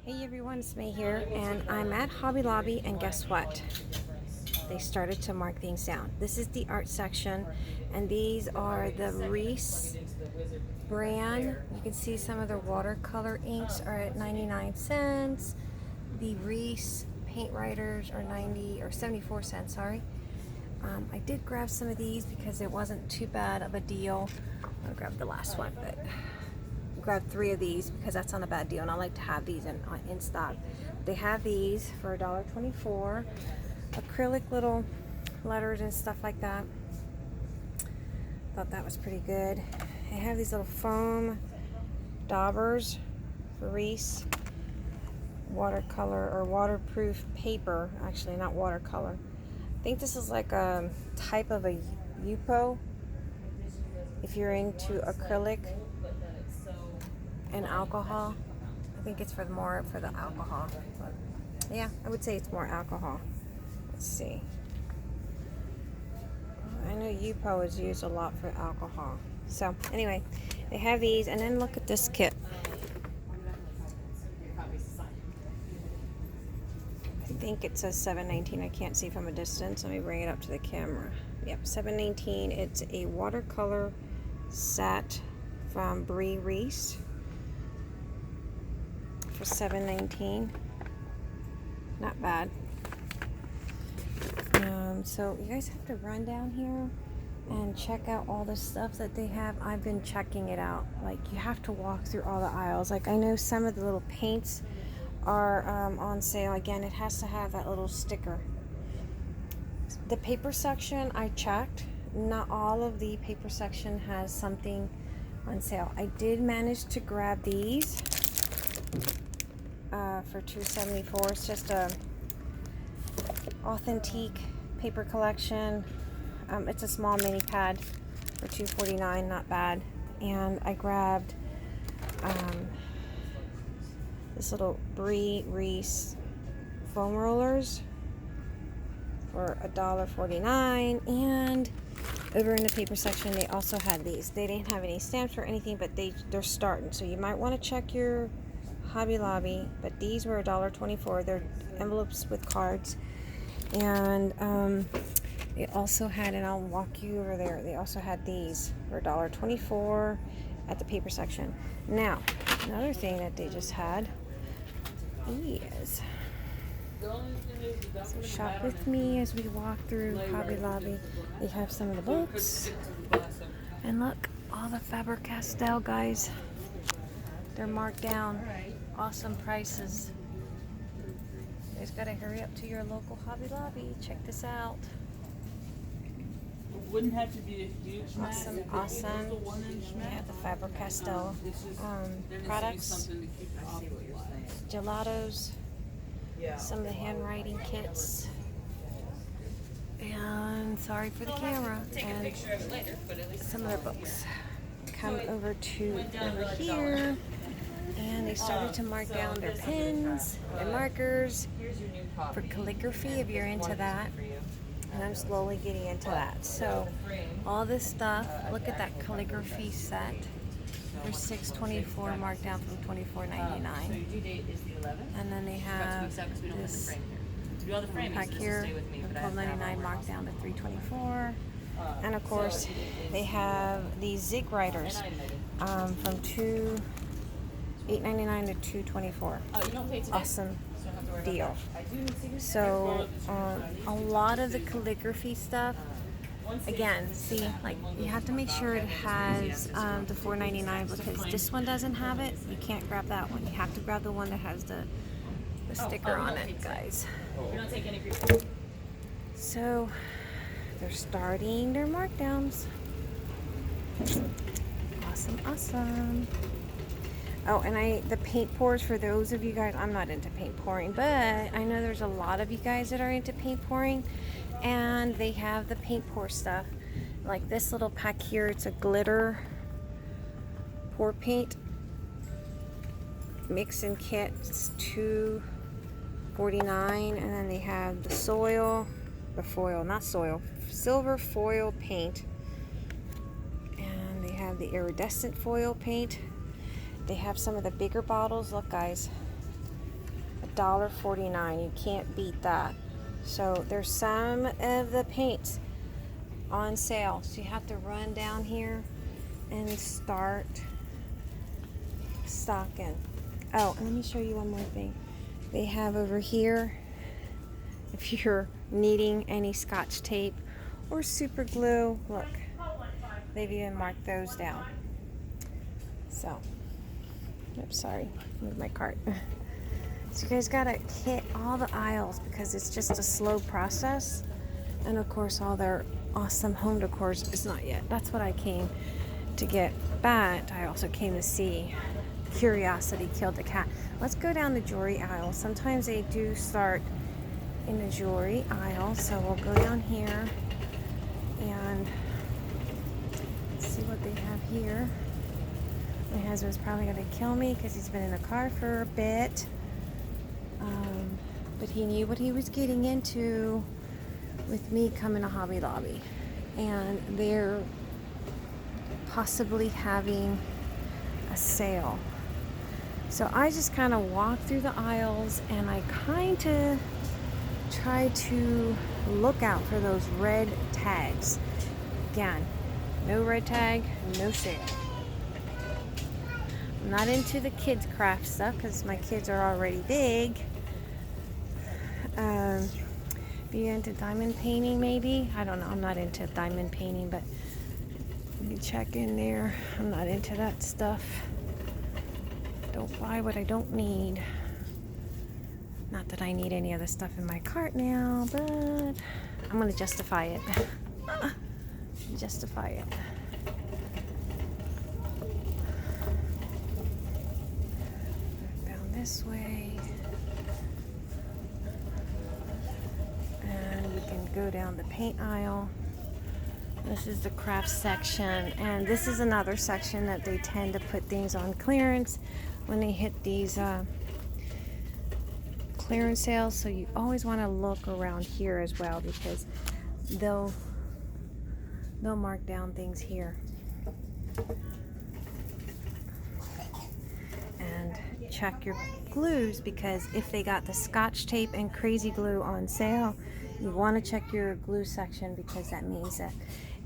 Hey everyone, it's May here, and I'm at Hobby Lobby, and guess what? They started to mark things down. This is the art section, and these are the Reese brand. You can see some of their watercolor inks are at 99 cents. The Reese paint writers are 90 or 74 cents, sorry. I did grab some of these because it wasn't too bad of a deal. I'm gonna grab the last one, but grab 3 of these because that's not a bad deal, and I like to have these in stock. They have these for $1.24, acrylic little letters and stuff like that. Thought that was pretty good. They have these little foam daubers for Reese, watercolor or waterproof paper, actually not watercolor. I think this is like a type of a Yupo if you're into acrylic and alcohol. I think it's more for the alcohol, but yeah, I would say it's more alcohol. Let's see. I know Yupo is used a lot for alcohol. So anyway, they have these, and then look at this kit. I think it says $7.19. I can't see from a distance. Let me bring it up to the camera. Yep, $7.19. It's a watercolor set from Brie Reese for $7.19. Not bad. So you guys have to run down here and check out all the stuff that they have. I've been checking it out. Like, you have to walk through all the aisles. Like, I know some of the little paints are on sale. Again, it has to have that little sticker. The paper section, I checked. Not all of the paper section has something on sale. I did manage to grab these for $2.74. It's just a authentic paper collection. It's a small mini pad for $2.49, not bad. And I grabbed this little Brie Reese foam rollers for $1.49. And over in the paper section, they also had these. They didn't have any stamps or anything, but they're starting, so you might want to check your Hobby Lobby. But these were $1.24. They're envelopes with cards. And they also had, and I'll walk you over there, they also had these for $1.24 at the paper section. Now, another thing that they just had is, so shop with me as we walk through Hobby Lobby. They have some of the books, and look, all the Faber-Castell, guys. They're marked down. Awesome prices. You just gotta hurry up to your local Hobby Lobby. Check this out. Wouldn't have to be a huge mat. Awesome. Yeah, the Faber-Castell products, gelatos, some of the handwriting kits, and sorry for the camera, and some of their books. Come over here, and they started to mark down their pens and markers for calligraphy if you're into that. And I'm slowly getting into that. So all this stuff, look at that calligraphy set for $6.24, marked down from $24.99. And then they have this pack here for $12.99, marked down to $3.24. And of course, they have these Zig writers from $8.99 to $2.24. Awesome deal. So a lot of the calligraphy stuff, again, see, like, you have to make sure it has the $4.99, because this one doesn't have it. You can't grab that one. You have to grab the one that has the sticker on it, guys. So they're starting their markdowns. Awesome. Oh, and the paint pours, for those of you guys, I'm not into paint pouring, but I know there's a lot of you guys that are into paint pouring, and they have the paint pour stuff. Like this little pack here, it's a glitter pour paint mix and kit. It's $2.49, and then they have the silver foil paint, and they have the iridescent foil paint. They have some of the bigger bottles. Look, guys, $1.49. You can't beat that. So there's some of the paints on sale. So you have to run down here and start stocking. Oh, and let me show you one more thing. They have over here, if you're needing any Scotch tape or super glue, look, they've even marked those down. So, oops, sorry, move my cart. So you guys gotta hit all the aisles because it's just a slow process. And of course, all their awesome home decors is not yet. That's what I came to get, but I also came to see Curiosity Killed the Cat. Let's go down the jewelry aisle. Sometimes they do start in the jewelry aisle, so we'll go down here and see what they have here. My husband's probably gonna kill me because he's been in the car for a bit, but he knew what he was getting into with me coming to Hobby Lobby, and they're possibly having a sale. So I just kind of walked through the aisles and I kind of try to look out for those red tags. Again, no red tag, no sale. I'm not into the kids craft stuff because my kids are already big. Be into diamond painting maybe? I don't know, I'm not into diamond painting, but let me check in there. I'm not into that stuff. Don't buy what I don't need. Not that I need any of the stuff in my cart now, but I'm gonna justify it. Justify it. Down this way. And we can go down the paint aisle. This is the craft section, and this is another section that they tend to put things on clearance when they hit these clearance sales. So you always want to look around here as well because they'll mark down things here. And check your glues because if they got the Scotch tape and crazy glue on sale, you want to check your glue section because that means that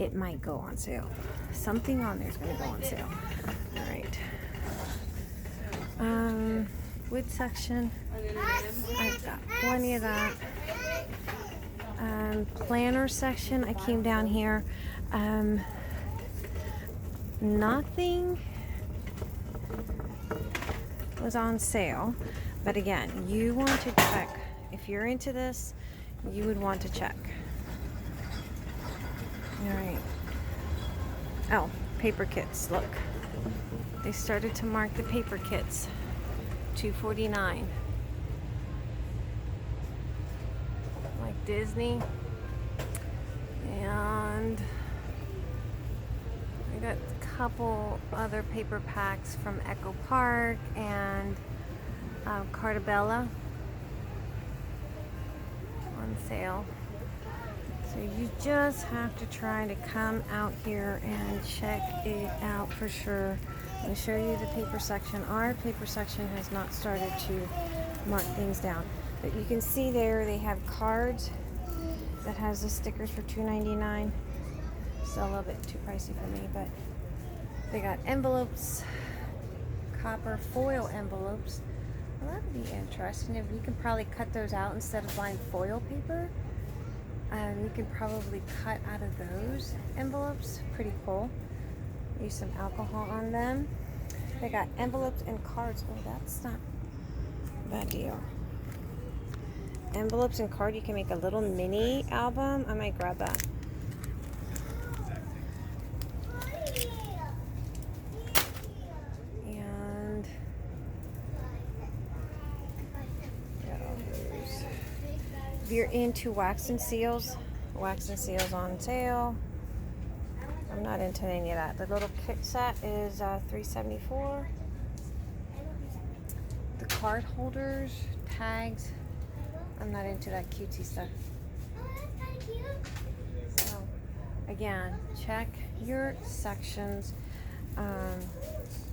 it might go on sale. Something on there is going to go on sale. All right. Wood section. I've got plenty of that. Planner section. I came down here. Nothing was on sale, but again, you want to check. If you're into this, you would want to check. All right. Oh, paper kits. Look, they started to mark the paper kits. $2.49. Like Disney. And I got a couple other paper packs from Echo Park and Cartabella on sale. So you just have to try to come out here and check it out for sure. I'm going to show you the paper section. Our paper section has not started to mark things down. But you can see there they have cards that has the stickers for $2.99. Still a little bit too pricey for me, but they got envelopes, copper foil envelopes. Well, that would be interesting. If you can probably cut those out instead of buying foil paper. You can probably cut out of those envelopes. Pretty cool. Use some alcohol on them. They got envelopes and cards. Oh, that's not a bad deal. Envelopes and card. You can make a little mini album. I might grab that. And if you're into wax and seals on sale. I'm not into any of that. The little kit set is $3.74. The card holders, tags. I'm not into that cutesy stuff. So, again, check your sections.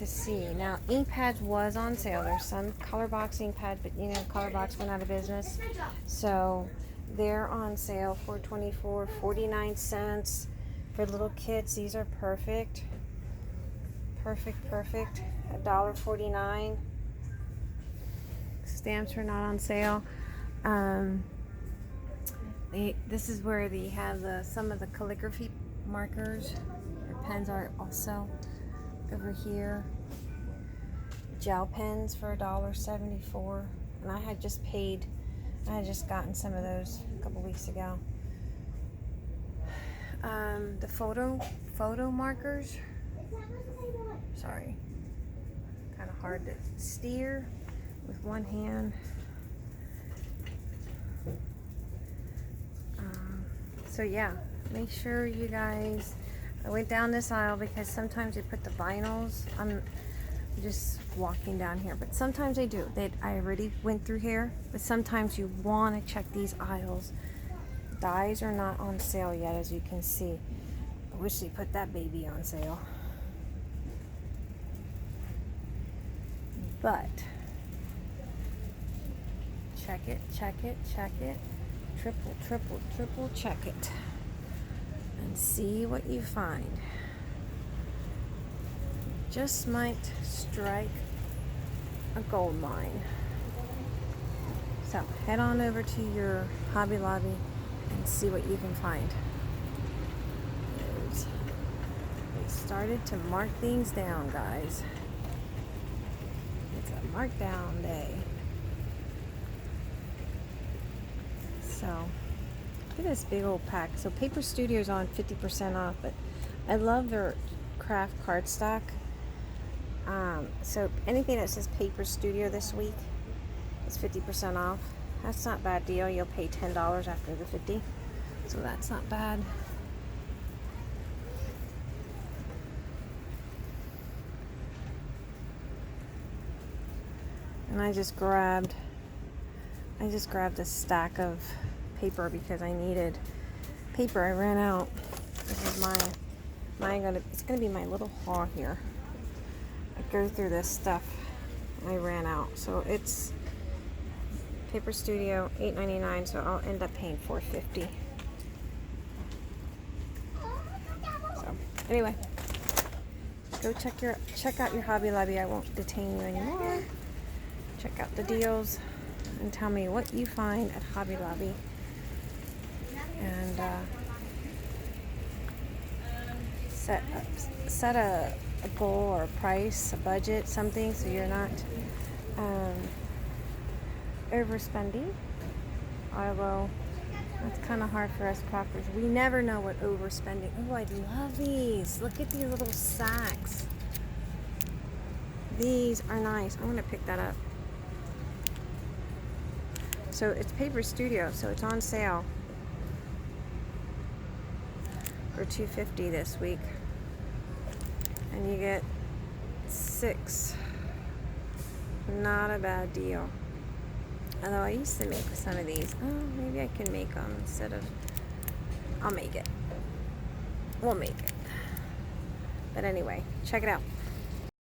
to see. Now, ink pads was on sale. There's some Colorbox ink pad, but you know, Colorbox went out of business. So they're on sale for $24.49 for little kids. These are perfect. Perfect. $1.49. Stamps are not on sale. This is where they have some of the calligraphy markers. Their pens are also over here. Gel pens for $1.74, and I had just gotten some of those a couple weeks ago. The photo markers. Sorry, kind of hard to steer with one hand. So yeah, make sure you guys. I went down this aisle because sometimes they put the vinyls. I'm just walking down here, but sometimes they do. I already went through here, but sometimes you want to check these aisles. Dyes are not on sale yet, as you can see. I wish they put that baby on sale. But check it. Triple check it. And see what you find. Just might strike a gold mine. So head on over to your Hobby Lobby and see what you can find. They started to mark things down, guys. It's a markdown day. So look at this big old pack. So Paper Studio's on 50% off, but I love their craft cardstock. So anything that says Paper Studio this week is 50% off. That's not a bad deal. You'll pay $10 after the 50, so that's not bad. And I just grabbed a stack of paper because I needed paper. I ran out. This is it's gonna be my little haul here. I go through this stuff. I ran out, so it's Paper Studio $8.99. So I'll end up paying $4.50. So anyway, go check out your Hobby Lobby. I won't detain you anymore. Check out the deals and tell me what you find at Hobby Lobby. And set a goal or a price, a budget, something, so you're not overspending. Although that's kind of hard for us crafters. We never know what overspending. Oh, I love these. Look at these little sacks. These are nice. I'm gonna pick that up. So it's Paper Studio, so it's on sale for $2.50 this week, and you get 6. Not a bad deal. Although I used to make some of these. Oh, maybe I can make them instead of. I'll make it. We'll make it. But anyway, check it out.